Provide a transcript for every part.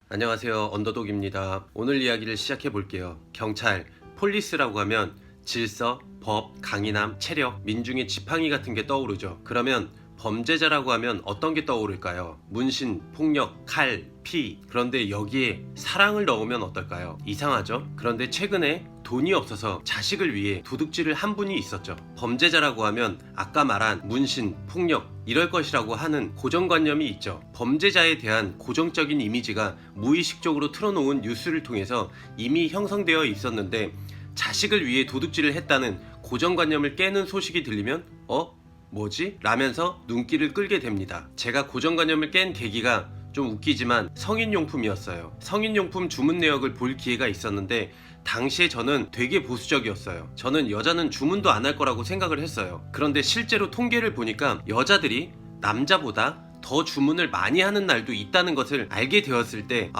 안녕하세요. 언더독입니다. 오늘 이야기를 시작해 볼게요. 경찰, 폴리스라고 하면 질서, 법, 강인함, 체력, 민중의 지팡이 같은 게 떠오르죠. 그러면 범죄자라고 하면 어떤 게 떠오를까요? 문신, 폭력, 칼, 피. 그런데 여기에 사랑을 넣으면 어떨까요? 이상하죠? 그런데 최근에 돈이 없어서 자식을 위해 도둑질을 한 분이 있었죠. 범죄자라고 하면 아까 말한 문신, 폭력 이럴 것이라고 하는 고정관념이 있죠. 범죄자에 대한 고정적인 이미지가 무의식적으로 틀어놓은 뉴스를 통해서 이미 형성되어 있었는데 자식을 위해 도둑질을 했다는 고정관념을 깨는 소식이 들리면 뭐지? 라면서 눈길을 끌게 됩니다. 제가 고정관념을 깬 계기가 좀 웃기지만 성인용품이었어요. 성인용품 주문 내역을 볼 기회가 있었는데 당시에 저는 되게 보수적이었어요. 저는 여자는 주문도 안 할 거라고 생각을 했어요. 그런데 실제로 통계를 보니까 여자들이 남자보다 더 주문을 많이 하는 날도 있다는 것을 알게 되었을 때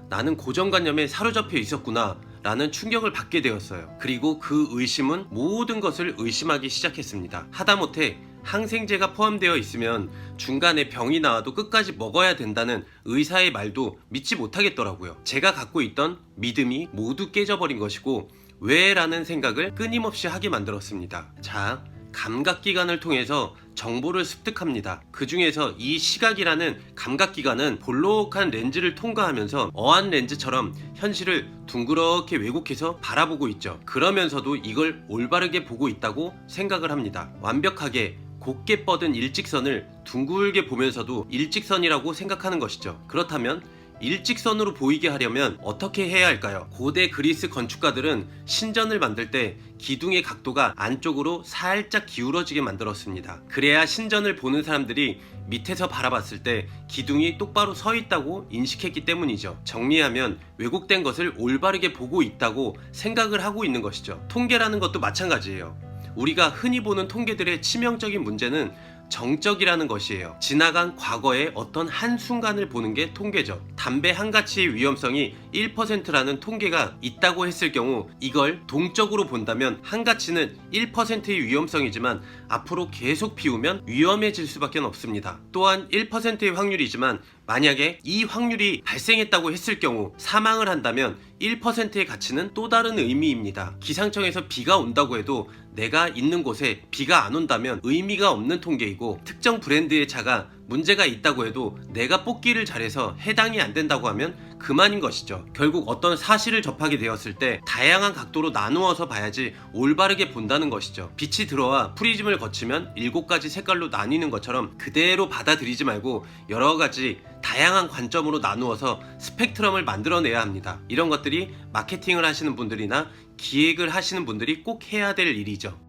나는 고정관념에 사로잡혀 있었구나 라는 충격을 받게 되었어요. 그리고 그 의심은 모든 것을 의심하기 시작했습니다. 하다못해 항생제가 포함되어 있으면 중간에 병이 나와도 끝까지 먹어야 된다는 의사의 말도 믿지 못하겠더라고요. 제가 갖고 있던 믿음이 모두 깨져버린 것이고 왜? 라는 생각을 끊임없이 하게 만들었습니다. 자, 감각기관을 통해서 정보를 습득합니다. 그 중에서 이 시각이라는 감각기관은 볼록한 렌즈를 통과하면서 어안 렌즈처럼 현실을 둥그렇게 왜곡해서 바라보고 있죠. 그러면서도 이걸 올바르게 보고 있다고 생각을 합니다. 완벽하게 곧게 뻗은 일직선을 둥글게 보면서도 일직선이라고 생각하는 것이죠. 그렇다면 일직선으로 보이게 하려면 어떻게 해야 할까요? 고대 그리스 건축가들은 신전을 만들 때 기둥의 각도가 안쪽으로 살짝 기울어지게 만들었습니다. 그래야 신전을 보는 사람들이 밑에서 바라봤을 때 기둥이 똑바로 서 있다고 인식했기 때문이죠. 정리하면 왜곡된 것을 올바르게 보고 있다고 생각을 하고 있는 것이죠. 통계라는 것도 마찬가지예요. 우리가 흔히 보는 통계들의 치명적인 문제는 정적이라는 것이에요. 지나간 과거의 어떤 한순간을 보는 게 통계죠. 담배 한 가치의 위험성이 1%라는 통계가 있다고 했을 경우 이걸 동적으로 본다면 한 가치는 1%의 위험성이지만 앞으로 계속 피우면 위험해질 수밖에 없습니다. 또한 1%의 확률이지만 만약에 이 확률이 발생했다고 했을 경우 사망을 한다면 1%의 가치는 또 다른 의미입니다. 기상청에서 비가 온다고 해도 내가 있는 곳에 비가 안 온다면 의미가 없는 통계이고 특정 브랜드의 차가 문제가 있다고 해도 내가 뽑기를 잘해서 해당이 안 된다고 하면 그만인 것이죠. 결국 어떤 사실을 접하게 되었을 때 다양한 각도로 나누어서 봐야지 올바르게 본다는 것이죠. 빛이 들어와 프리즘을 거치면 7가지 색깔로 나뉘는 것처럼 그대로 받아들이지 말고 여러가지 다양한 관점으로 나누어서 스펙트럼을 만들어내야 합니다. 이런 것들이 마케팅을 하시는 분들이나 기획을 하시는 분들이 꼭 해야 될 일이죠.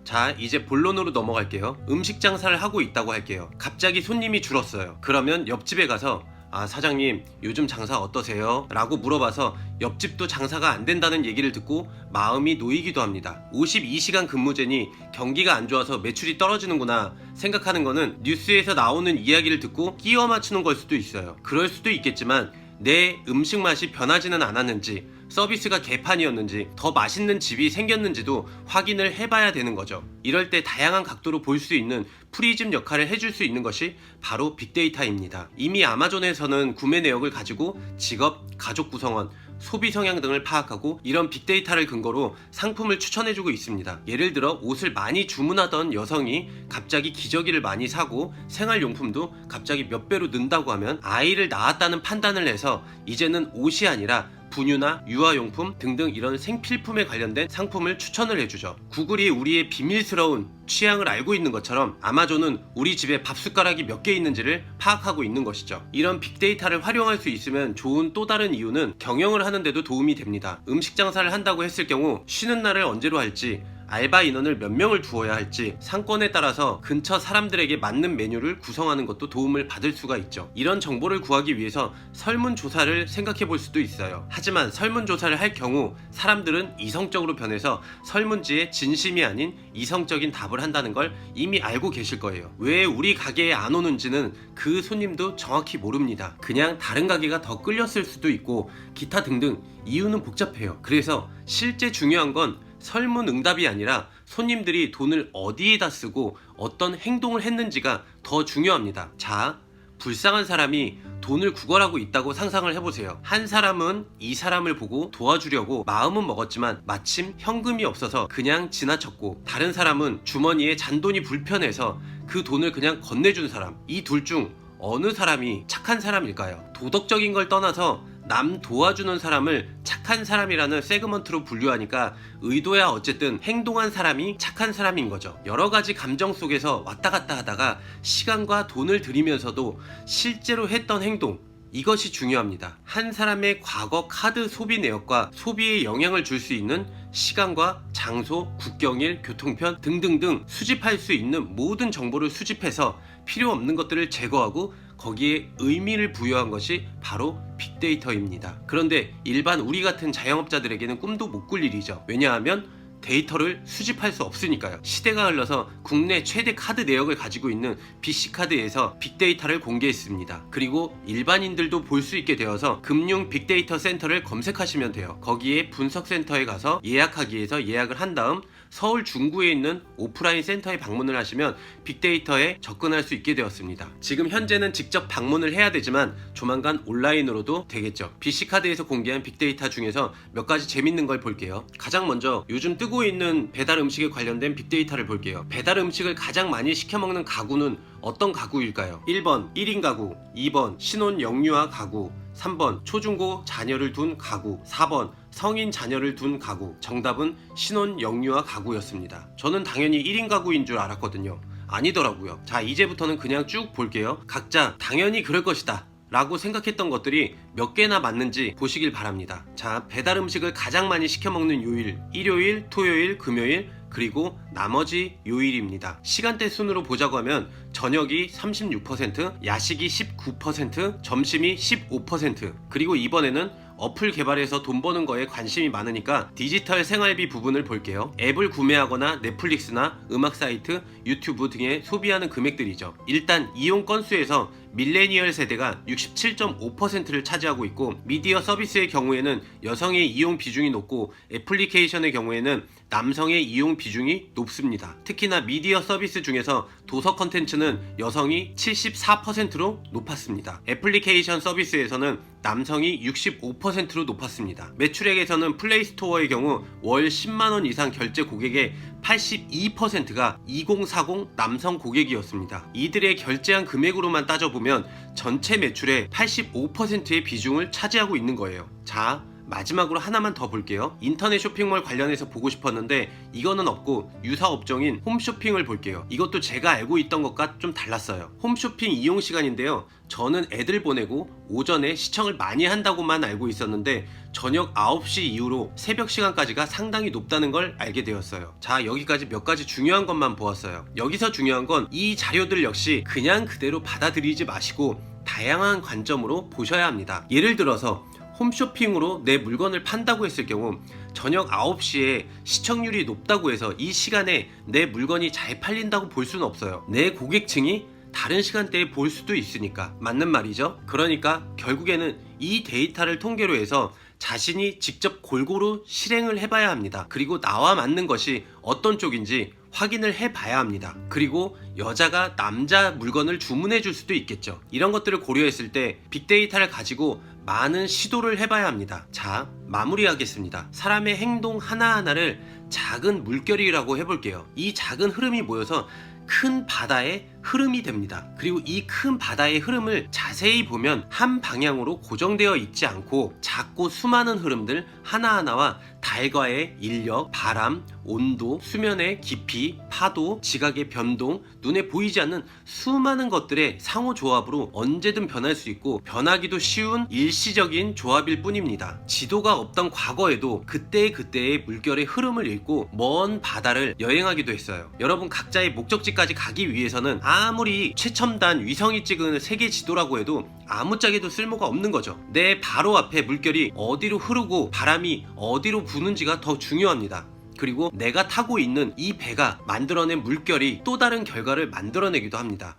자, 이제 본론으로 넘어갈게요. 음식 장사를 하고 있다고 할게요. 갑자기 손님이 줄었어요. 그러면 옆집에 가서 사장님 요즘 장사 어떠세요? 라고 물어봐서 옆집도 장사가 안 된다는 얘기를 듣고 마음이 놓이기도 합니다. 52시간 근무제니 경기가 안 좋아서 매출이 떨어지는구나 생각하는 거는 뉴스에서 나오는 이야기를 듣고 끼워 맞추는 걸 수도 있어요. 그럴 수도 있겠지만 내 음식 맛이 변하지는 않았는지 서비스가 개판이었는지 더 맛있는 집이 생겼는지도 확인을 해봐야 되는 거죠. 이럴 때 다양한 각도로 볼 수 있는 프리즘 역할을 해줄 수 있는 것이 바로 빅데이터입니다. 이미 아마존에서는 구매 내역을 가지고 직업, 가족 구성원, 소비 성향 등을 파악하고 이런 빅데이터를 근거로 상품을 추천해주고 있습니다. 예를 들어 옷을 많이 주문하던 여성이 갑자기 기저귀를 많이 사고 생활용품도 갑자기 몇 배로 는다고 하면 아이를 낳았다는 판단을 해서 이제는 옷이 아니라 분유나 유아용품 등등 이런 생필품에 관련된 상품을 추천을 해주죠. 구글이 우리의 비밀스러운 취향을 알고 있는 것처럼 아마존은 우리 집에 밥숟가락이 몇 개 있는지를 파악하고 있는 것이죠. 이런 빅데이터를 활용할 수 있으면 좋은 또 다른 이유는 경영을 하는데도 도움이 됩니다. 음식 장사를 한다고 했을 경우 쉬는 날을 언제로 할지, 알바 인원을 몇 명을 두어야 할지 상권에 따라서 근처 사람들에게 맞는 메뉴를 구성하는 것도 도움을 받을 수가 있죠. 이런 정보를 구하기 위해서 설문조사를 생각해 볼 수도 있어요. 하지만 설문조사를 할 경우 사람들은 이성적으로 변해서 설문지에 진심이 아닌 이성적인 답을 한다는 걸 이미 알고 계실 거예요. 왜 우리 가게에 안 오는지는 그 손님도 정확히 모릅니다. 그냥 다른 가게가 더 끌렸을 수도 있고 기타 등등 이유는 복잡해요. 그래서 실제 중요한 건 설문 응답이 아니라 손님들이 돈을 어디에다 쓰고 어떤 행동을 했는지가 더 중요합니다. 자, 불쌍한 사람이 돈을 구걸하고 있다고 상상을 해보세요. 한 사람은 이 사람을 보고 도와주려고 마음은 먹었지만 마침 현금이 없어서 그냥 지나쳤고, 다른 사람은 주머니에 잔돈이 불편해서 그 돈을 그냥 건네준 사람. 이 둘 중 어느 사람이 착한 사람일까요? 도덕적인 걸 떠나서 남 도와주는 사람을 착한 사람이라는 세그먼트로 분류하니까 의도야 어쨌든 행동한 사람이 착한 사람인 거죠. 여러 가지 감정 속에서 왔다 갔다 하다가 시간과 돈을 들이면서도 실제로 했던 행동, 이것이 중요합니다. 한 사람의 과거 카드 소비 내역과 소비에 영향을 줄 수 있는 시간과 장소, 국경일, 교통편 등등등 수집할 수 있는 모든 정보를 수집해서 필요 없는 것들을 제거하고 거기에 의미를 부여한 것이 바로 빅데이터입니다. 그런데 일반 우리 같은 자영업자들에게는 꿈도 못 꿀 일이죠. 왜냐하면 데이터를 수집할 수 없으니까요. 시대가 흘러서 국내 최대 카드 내역을 가지고 있는 BC카드에서 빅데이터를 공개했습니다. 그리고 일반인들도 볼 수 있게 되어서 금융 빅데이터 센터를 검색하시면 돼요. 거기에 분석센터에 가서 예약하기에서 예약을 한 다음 서울 중구에 있는 오프라인 센터에 방문을 하시면 빅데이터에 접근할 수 있게 되었습니다. 지금 현재는 직접 방문을 해야 되지만 조만간 온라인으로도 되겠죠. BC카드에서 공개한 빅데이터 중에서 몇 가지 재밌는 걸 볼게요. 가장 먼저 요즘 뜨고 있는 배달 음식에 관련된 빅데이터를 볼게요. 배달 음식을 가장 많이 시켜먹는 가구는 어떤 가구일까요? 1번 1인 가구, 2번 신혼 영유아 가구, 3번 초중고 자녀를 둔 가구, 4번 성인 자녀를 둔 가구. 정답은 신혼 영유아 가구였습니다. 저는 당연히 1인 가구인 줄 알았거든요. 아니더라고요. 자, 이제부터는 그냥 쭉 볼게요. 각자 당연히 그럴 것이다 라고 생각했던 것들이 몇 개나 맞는지 보시길 바랍니다. 자, 배달 음식을 가장 많이 시켜먹는 요일, 일요일, 토요일, 금요일, 그리고 나머지 요일입니다. 시간대 순으로 보자고 하면 저녁이 36%, 야식이 19%, 점심이 15%. 그리고 이번에는 어플 개발해서 돈 버는 거에 관심이 많으니까 디지털 생활비 부분을 볼게요. 앱을 구매하거나 넷플릭스나 음악 사이트, 유튜브 등에 소비하는 금액들이죠. 일단 이용 건수에서 밀레니얼 세대가 67.5%를 차지하고 있고, 미디어 서비스의 경우에는 여성의 이용 비중이 높고 애플리케이션의 경우에는 남성의 이용 비중이 높습니다. 특히나 미디어 서비스 중에서 도서 컨텐츠는 여성이 74%로 높았습니다. 애플리케이션 서비스에서는 남성이 65%로 높았습니다. 매출액에서는 플레이스토어의 경우 월 10만원 이상 결제 고객의 82%가 2040 남성 고객이었습니다. 이들의 결제한 금액으로만 따져보면 전체 매출의 85%의 비중을 차지하고 있는 거예요. 자, 마지막으로 하나만 더 볼게요. 인터넷 쇼핑몰 관련해서 보고 싶었는데 이거는 없고 유사 업종인 홈쇼핑을 볼게요. 이것도 제가 알고 있던 것과 좀 달랐어요. 홈쇼핑 이용 시간인데요, 저는 애들 보내고 오전에 시청을 많이 한다고만 알고 있었는데 저녁 9시 이후로 새벽 시간까지가 상당히 높다는 걸 알게 되었어요. 자, 여기까지 몇 가지 중요한 것만 보았어요. 여기서 중요한 건 이 자료들 역시 그냥 그대로 받아들이지 마시고 다양한 관점으로 보셔야 합니다. 예를 들어서 홈쇼핑으로 내 물건을 판다고 했을 경우 저녁 9시에 시청률이 높다고 해서 이 시간에 내 물건이 잘 팔린다고 볼 수는 없어요. 내 고객층이 다른 시간대에 볼 수도 있으니까. 맞는 말이죠. 그러니까 결국에는 이 데이터를 통계로 해서 자신이 직접 골고루 실행을 해봐야 합니다. 그리고 나와 맞는 것이 어떤 쪽인지 확인을 해봐야 합니다. 그리고 여자가 남자 물건을 주문해 줄 수도 있겠죠. 이런 것들을 고려했을 때 빅데이터를 가지고 많은 시도를 해봐야 합니다. 자, 마무리하겠습니다. 사람의 행동 하나하나를 작은 물결이라고 해볼게요. 이 작은 흐름이 모여서 큰 바다의 흐름이 됩니다. 그리고 이 큰 바다의 흐름을 자세히 보면 한 방향으로 고정되어 있지 않고 작고 수많은 흐름들 하나하나와 달과의 인력, 바람, 온도, 수면의 깊이, 파도, 지각의 변동, 눈에 보이지 않는 수많은 것들의 상호조합으로 언제든 변할 수 있고 변하기도 쉬운 일시적인 조합일 뿐입니다. 지도가 없던 과거에도 그때그때의 물결의 흐름을 읽고 먼 바다를 여행하기도 했어요. 여러분 각자의 목적지까지 가기 위해서는 아무리 최첨단 위성이 찍은 세계 지도라고 해도 아무짝에도 쓸모가 없는 거죠. 내 바로 앞에 물결이 어디로 흐르고 바람이 어디로 부는지가 더 중요합니다. 그리고 내가 타고 있는 이 배가 만들어낸 물결이 또 다른 결과를 만들어내기도 합니다.